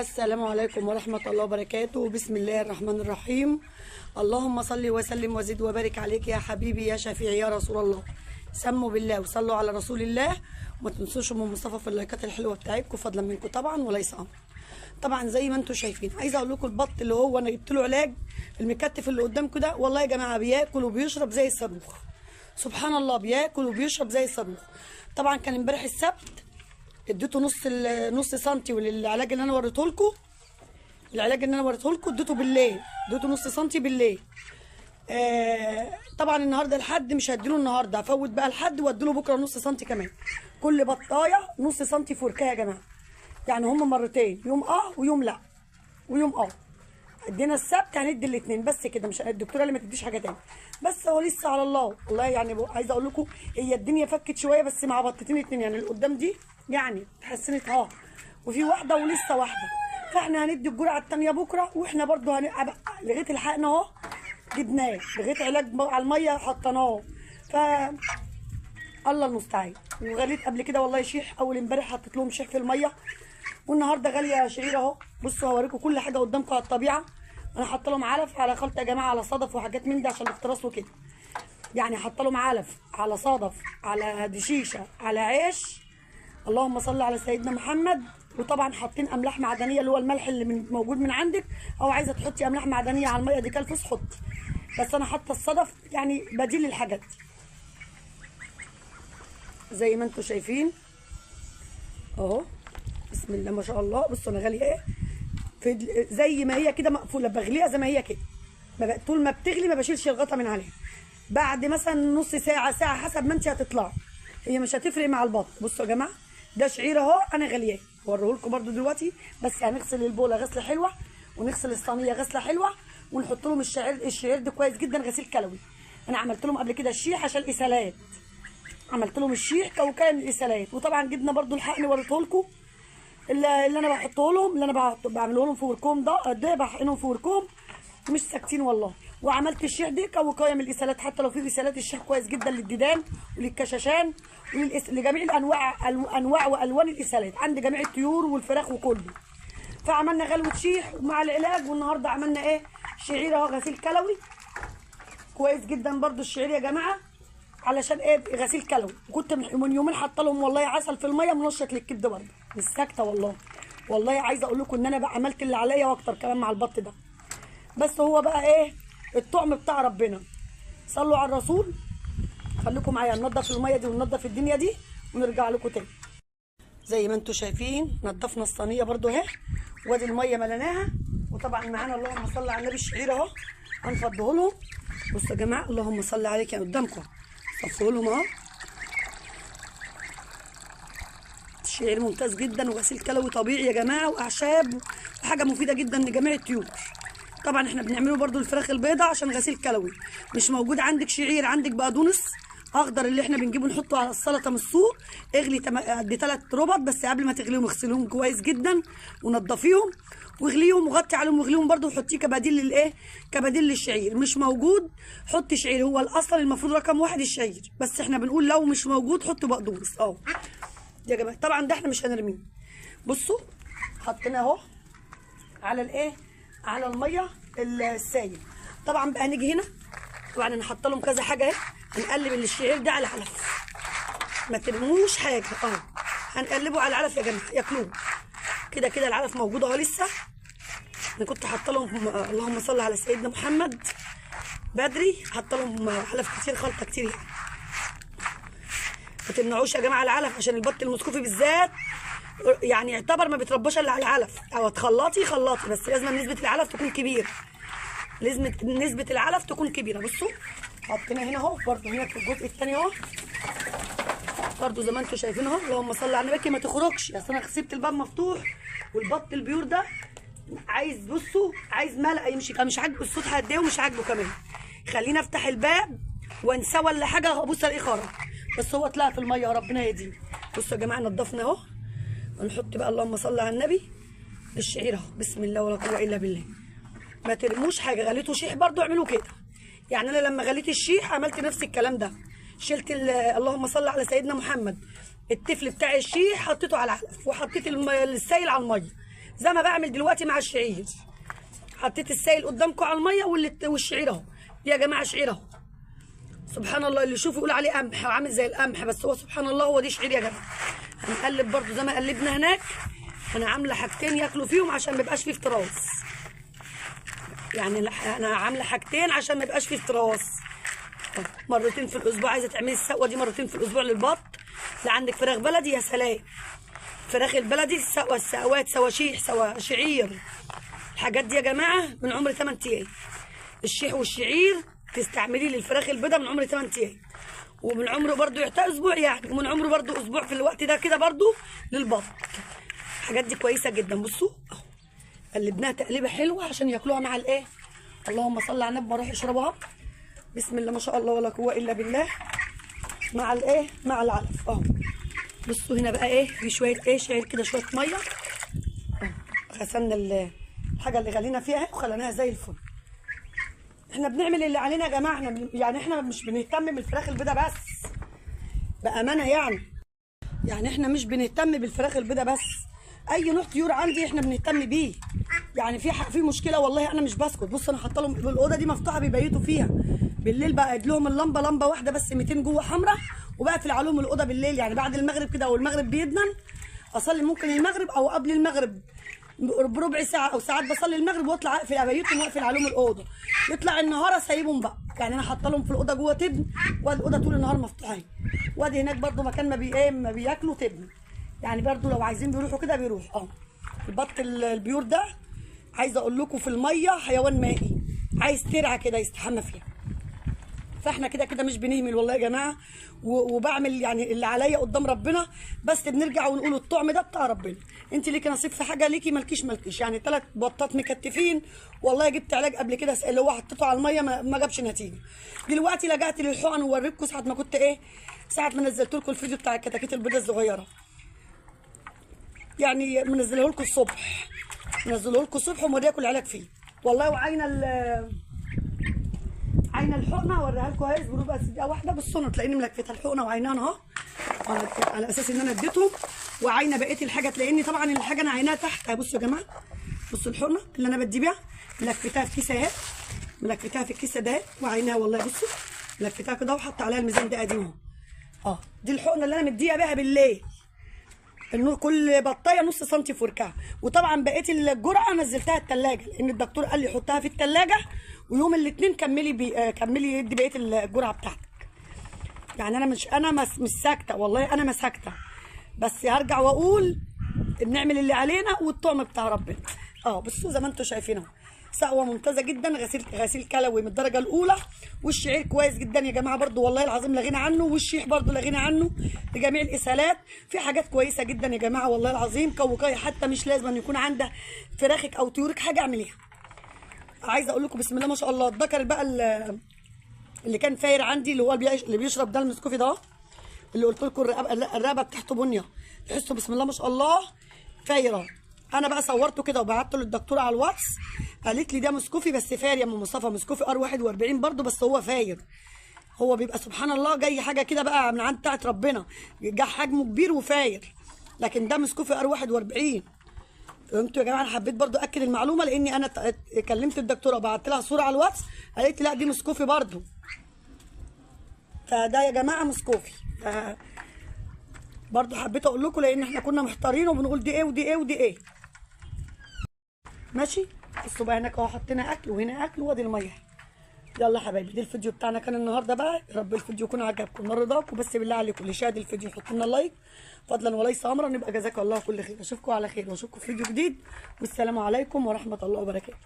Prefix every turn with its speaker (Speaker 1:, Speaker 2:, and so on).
Speaker 1: السلام عليكم ورحمة الله وبركاته. بسم الله الرحمن الرحيم. اللهم صل وسلم وزد وبارك عليك يا حبيبي يا شفيعي يا رسول الله. سموا بالله وصلوا على رسول الله، وما تنسوش ام مصطفى في اللايكات الحلوه بتاعتكم فضلا منكم طبعا وليس امر. طبعا زي ما انتم شايفين، عايزه اقول لكم البط اللي هو انا جبت له علاج المكتف اللي قدامكم ده، والله يا جماعه بياكل وبيشرب زي الصاروخ. سبحان الله، بياكل وبيشرب زي الصاروخ. طبعا كان امبارح السبت اديته نص سنتي، والعلاج اللي انا وريته لكم اديته بالليل، اديته نص سنتي بالليل. طبعا النهارده الحد مش هديله النهارده، هفوت بقى الحد واديله بكره نص سنتي كمان. كل بطايه نص سنتي فوركاه يا جماعه، يعني هم مرتين، يوم ويوم لا ويوم ادينا السبت هندي الاثنين بس كده، مش الدكتوره اللي ما تديش حاجه تاني، بس هو لسه على الله. والله يعني عايزه اقول لكم هي الدنيا فكت شويه، بس مع بطتين اتنين يعني اللي قدام دي يعني اتحسنت وفي واحده ولسه واحده، فاحنا هندي الجرعه الثانيه بكره، واحنا برده لغايه الحقنا جبناه، لغايه علاج على الميه حطيناه، ف الله المستعان. وغليت قبل كده والله شيح، اول امبارح حطيت لهم شيح في الميه، والنهارده غاليه شعير اهو. بصوا هوريكم كل حاجه قدامكم على الطبيعه. انا حاطه لهم علف على خلطه يا جماعه، على صدف وحاجات من دي عشان الافتراس وكده، يعني حاطه لهم علف على صدف على دشيشه على عيش، اللهم صل على سيدنا محمد. وطبعا حاطين املاح معدنيه اللي هو الملح اللي موجود من عندك، او عايزه تحطي املاح معدنيه على الميه دي كالفوس حطي، بس انا حاطه الصدف يعني بديل للحاجات دي زي ما انتم شايفين اهو. بسم الله ما شاء الله. بصوا انا غاليه زي ما هي كده مقفوله، بغليها زي ما هي كده، طول ما بتغلي ما بشيلش الغطا من عليها. بعد مثلا نص ساعه حسب ما انت هتطلعي، هي مش هتفرق مع البط. بصوا يا جماعه ده شعير اهو، انا غلياه اوريه لكم برده دلوقتي، بس هنغسل البوله غسله حلوه، ونغسل الصينيه غسله حلوه، ونحط لهم الشعير ده كويس جدا غسيل كلوي. انا عملت لهم قبل كده الشيح عشان الاسهالات، عملت لهم الشيح وكان الاسهالات. وطبعا جبنا برده الحقن وريته لكم اللي انا بحطه لهم، اللي انا بعمله لهم في وركوم ده بحقنهم في وركوم مش ساكتين والله. وعملت الشيح دي كوقايه من الاسهالات، حتى لو في اسهالات الشيح كويس جدا للديدان وللكشاشان لجميع انواع والوان الاسهالات عند جميع الطيور والفراخ وكله. فعملنا غلوه شيح مع العلاج، والنهارده عملنا ايه شعير اهو غسيل كلوي كويس جدا برده الشعير يا جماعه، علشان ايه غسيل كلوي. وكنت من يومين حاطه لهم والله عسل في الميه منشط للكبد برده، مش ساكته والله عايزه اقول لكم ان انا بقى عملت اللي عليا واكتر كمان مع البط ده، بس هو بقى ايه الطعم بتاع ربنا. صلوا على الرسول. خليكم معايا ننضف الميه دي وننضف الدنيا دي ونرجع لكم تاني. زي ما انتم شايفين نضفنا الصينيه برده اهي، وادي الميه مليناها، وطبعا معانا اللهم صل على النبي الشعير اهو هنفضيه لهم. بصوا يا جماعه اللهم صل عليك يعني قدامكم، صفوا لهم اهو. الشعير ممتاز جدا وغسيل كلوي طبيعي يا جماعه، واعشاب وحاجه مفيده جدا لجميع الطيور. طبعا احنا بنعمله برده الفراخ البيضاء عشان غسيل كلوي. مش موجود عندك شعير، عندك بقدونس اخضر اللي احنا بنجيبه نحطه على السلطه من السوق، اغلي قد 3 ربط بس قبل ما تغليهم اغسليهم كويس جدا ونضفيهم واغليهم وغطي عليهم واغليهم برده، وحطيه كبديل للايه كبديل للشعير. مش موجود حطي شعير، هو الاصل المفروض رقم 1 الشعير، بس احنا بنقول لو مش موجود حطوا بقدونس يا جماعه. طبعا ده احنا مش هنرميه. بصوا حطيناه اهو على الايه على الميه السايل. طبعا بقى نيجي هنا، طبعا انا حاطه لهم كذا حاجه اهي، هنقلب الشعير ده على علف، ما ترموش حاجه هنقلبه على العلف يا جماعه ياكلوه كده كده. العلف موجود اهو لسه، انا كنت حاطه لهم اللهم صل على سيدنا محمد بدري، حاطه لهم علف كتير خلطه كتير يعني. ما تمنعوش يا جماعه العلف، عشان البط المسكوفي بالذات يعني يعتبر ما بيترباش الا على العلف، او تخلطي بس لازم نسبه العلف تكون كبيره، لازم نسبه العلف تكون كبيره. بصوا حطينا هنا اهو برده، هنا في الجزء الثاني اهو برده زي ما انتم شايفين اهو. اللهم صل على النبي ما تخرجش، اصل انا سبت الباب مفتوح، والبط البيور ده عايز بصوا عايز ملقى يمشي، مش عاجبه الصوت هديه ومش عاجبه كمان. خلينا افتح الباب وانساه ولا حاجه ابص الاقيه خرج، بس هو اتلقى في الميه ربنا يهديه. بصوا يا جماعه نضفنا اهو، ونحط بقى اللهم صل على النبي الشعير اهو. بسم الله ولا قوه الا بالله. ما ترموش حاجه، غليتوا شيح برضو اعملوا كده، يعني انا لما غليت الشيح عملت نفس الكلام ده، شلت اللهم صل على سيدنا محمد التفل بتاع الشيح حطيته على العلف، وحطيت السائل على الميه، زي ما بعمل دلوقتي مع الشعير. حطيت السائل قدامكم على الميه والشعير اهو. يا جماعه شعير اهو. سبحان الله، اللي يشوف يقول عليه قمح وعامل زي القمح، بس هو سبحان الله هو دي شعير يا جماعه. هنقلب برده زي ما قلبنا هناك. انا عامله حاجتين ياكلوا فيهم عشان ما يبقاش فيه افتراس. يعني انا عامله حاجتين عشان ما يبقاش فيه افتراس. مرتين في الاسبوع. عايزه تعملي السقوه دي مرتين في الاسبوع للبط. لا عندك فراخ بلدي يا سلام. فراخ البلدي السقوه، السقوات، سوا شيح سوا شعير، الحاجات دي يا جماعه من عمر 8 ايام. الشيح والشعير تستعمليه للفراخ البيضاء من عمر 8 ايام، ومن عمره برده يحتاج اسبوع يعني، ومن عمره برده اسبوع في الوقت ده كده برده للبط. الحاجات دي كويسه جدا. بصوا اهو قلبناها تقليبه حلوه عشان ياكلوها مع الايه. اللهم صل على النبي. ما اروح يشربوها. بسم الله ما شاء الله ولا قوه الا بالله. مع الايه، مع العلف اهو. بصوا هنا بقى ايه، في شويه ايه شعير كده، شويه ميه اهو. غسلنا الحاجه اللي غلينا فيها اهي وخليناها زي الفل. احنا بنعمل اللي علينا يا جماعه. احنا مش بنهتم بالفراخ البيضاء بس بامانه يعني احنا مش بنهتم بالفراخ البيضاء بس. اي نوع طيور عندي احنا بنهتم بيه. يعني في مشكله والله انا مش بسكت. بص انا حاطه لهم الاوضه دي مفتوحه بيبيتوا فيها بالليل. بقعد لهم اللمبه لمبه واحده بس 200 جوه حمراء، وبقفل عليهم الاوضه بالليل. يعني بعد المغرب كده او المغرب بيدنن اصلي ممكن المغرب او قبل المغرب بربع ساعه او ساعات بصلي المغرب واطلع اقفل ابيتهم واقفل عليهم الاوضه. يطلع النهار اسيبهم بقى. يعني انا حاطه لهم في الاوضه جوه تبن، وادي الاوضه طول النهار مفتوحه، وادي هناك برده مكان ما بياكلوا تبن. يعني برده لو عايزين بيروحوا كده بيروحوا البط البيور ده عايزه اقول لكم في الميه حيوان مائي، عايز ترعه كده يستحمى فيها. فاحنا كده كده مش بنهمل والله يا جماعه. وبعمل يعني اللي عليا قدام ربنا، بس بنرجع ونقول الطعم ده بتاع ربنا. انت ليكي نصيب في حاجه، ليكي مالكيش. يعني 3 بطات مكتفين والله. جبت علاج قبل كده اللي هو حطيته على الميه ما جابش نتيجه. دلوقتي لجأت للحقن ووريكم ساعه ما كنت ساعه ما نزلت لكم الفيديو بتاع الكتاكيت البيضاء الصغيره. يعني منزله لكم الصبح، وموريكم العلاج فيه والله. عينا الحقنه اوريها لكم اهي. اصبروا بس دقيقه واحده. بصوا انا تلاقيني ملفته الحقنه وعيناها اهو على اساس ان انا اديتهم، وعينه بقيه الحاجه. تلاقيني طبعا الحاجه انا عيناها تحت. بصوا يا جماعه، بصوا الحقنه اللي انا بدي بيها ملفتها في كيسه اهي، ملفتها في الكيسه ده وعيناها والله. بصوا ملفتها كده وحط عليها الميزان ده قديم اهو. دي الحقنه اللي انا مديها بيها بالليل. النور كل بطايه نص سنتي فركها. وطبعا بقيه الجرعه نزلتها الثلاجه لان الدكتور قال لي حطها في الثلاجه، ويوم الاثنين كملي يدي بقيه الجرعه بتاعتك. يعني انا مش ساكته والله، انا ما ساكته، بس هرجع واقول بنعمل اللي علينا والطعم بتاع ربنا. بصوا زي ما انتم شايفين اهو. سقوه ممتازه جدا، غسيل كلوي من الدرجه الاولى. والشعير كويس جدا يا جماعه برده والله العظيم لا غنى عنه. والشيح برده لا غنى عنه لجميع الاسهالات. في حاجات كويسه جدا يا جماعه والله العظيم. كوكايه حتى مش لازم ان يكون عندك فراخك او طيورك حاجه اعمليها. عايزه اقول لكم بسم الله ما شاء الله. الذكر بقى اللي كان فاير عندي اللي هو اللي بيشرب ده المسكوفي ده، اللي قلت لكم الرقبه بتاعته بنيه، تحسوا بسم الله ما شاء الله فايره. انا بقى صورته كده وبعته للدكتوره على الواتس، قالت لي ده مسكوفي بس فاير يا ام مصطفى. مسكوفي R41 برده بس هو فاير. هو بيبقى سبحان الله جاي حاجه كده بقى من عند بتاعت ربنا، جه حجمه كبير وفاير. لكن ده مسكوفي R41. فهمتوا يا جماعه؟ انا حبيت برده اكد المعلومه لاني انا كلمت الدكتوره وبعت لها صوره على الواتس، قالت لي لا دي مسكوفي برده. فده يا جماعه مسكوفي. برده حبيت اقول لكم لان احنا كنا محتارين وبنقول دي ايه ودي ايه ودي ايه. ماشي. بصوا بقى هناك اهو حطينا اكل وهنا اكل وادي الميه. يلا حبايبي ده الفيديو بتاعنا كان النهارده بقى. يا رب الفيديو يكون عجبكم رضاكم. بس بالله عليكم اللي شاهد الفيديو يحط لنا لايك فضلا وليس امرا. نبقى جزاكم الله كل خير. اشوفكم على خير واشوفكم في فيديو جديد. والسلام عليكم ورحمه الله وبركاته.